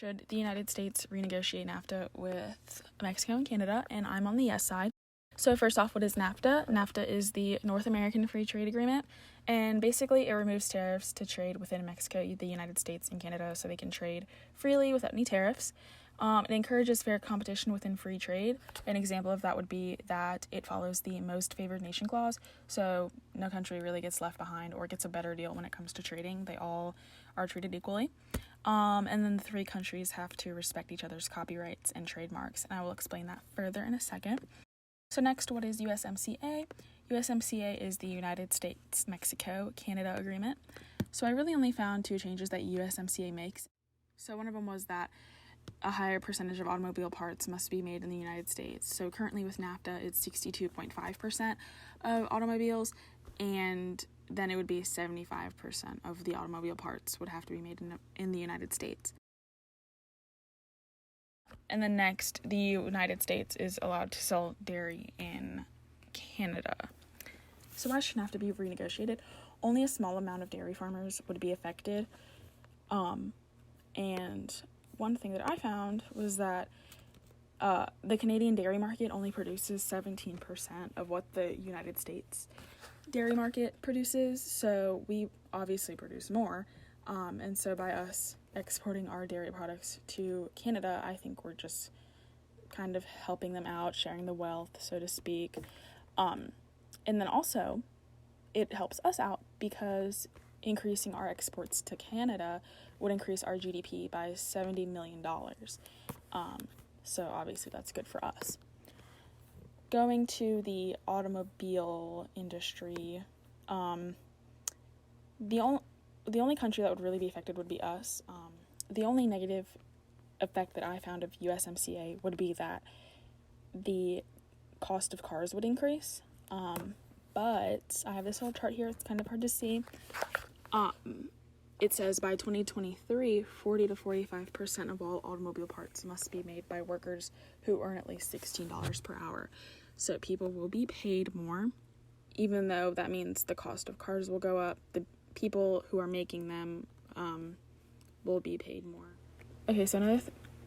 Should the United States renegotiate Nafta with Mexico and Canada? And I'm on the yes side. So first off, what is Nafta? Nafta is the North American Free Trade Agreement, and basically it removes tariffs to trade within Mexico, the United States, and Canada so they can trade freely without any tariffs. It encourages fair competition within free trade. An example of that would be that it follows the most favored nation clause, so no country really gets left behind or gets a better deal when it comes to trading. They all are treated equally. And then the three countries have to respect each other's copyrights and trademarks, and I will explain that further in a second. So next, what is USMCA? USMCA is the United States-Mexico-Canada agreement. So I really only found two changes that USMCA makes. So one of them was that a higher percentage of automobile parts must be made in the United States. So currently with Nafta, it's 62.5% of automobiles, and then it would be 75% of the automobile parts would have to be made in the United States. And then next, the United States is allowed to sell dairy in Canada. So why should Nafta be renegotiated? Only a small amount of dairy farmers would be affected. And one thing that I found was that the Canadian dairy market only produces 17% of what the United States dairy market produces, so we obviously produce more. And so by us exporting our dairy products to Canada, I think we're just kind of helping them out, sharing the wealth, so to speak. And then also, it helps us out because increasing our exports to Canada would increase our GDP by $70 million. So obviously that's good for us. Going to the automobile industry, the only country that would really be affected would be us. The only negative effect that I found of USMCA would be that the cost of cars would increase. But I have this whole chart here. It's kind of hard to see. It says by 2023, 40 to 45% of all automobile parts must be made by workers who earn at least $16 per hour. So people will be paid more, even though that means the cost of cars will go up. The people who are making them will be paid more. Okay, so another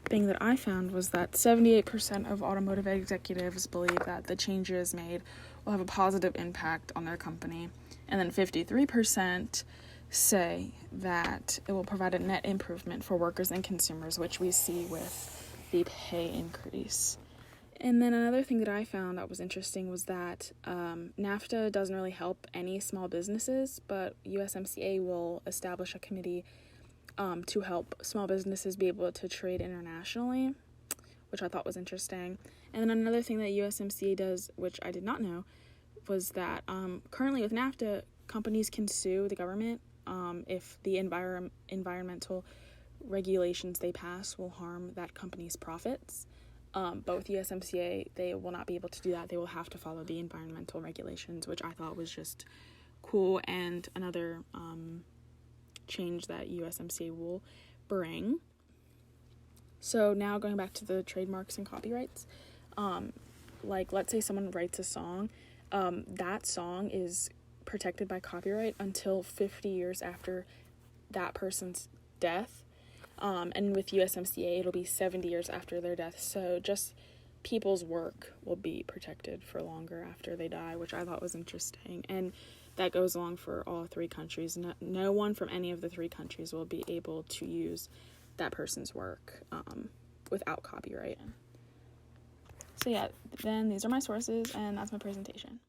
thing that I found was that 78% of automotive executives believe that the changes made will have a positive impact on their company, and then 53% say that it will provide a net improvement for workers and consumers, which we see with the pay increase. And then another thing that I found that was interesting was that NAFTA doesn't really help any small businesses, but USMCA will establish a committee to help small businesses be able to trade internationally, which I thought was interesting. And then another thing that USMCA does, which I did not know, was that currently with NAFTA, companies can sue the government if the environmental regulations they pass will harm that company's profits. But with USMCA, they will not be able to do that. They will have to follow the environmental regulations, which I thought was just cool, and another change that USMCA will bring. So now going back to the trademarks and copyrights, like let's say someone writes a song, that song is protected by copyright until 50 years after that person's death. And with USMCA, it'll be 70 years after their death. So just people's work will be protected for longer after they die, which I thought was interesting. And that goes along for all three countries. No one from any of the three countries will be able to use that person's work without copyright. So yeah, then these are my sources, and that's my presentation.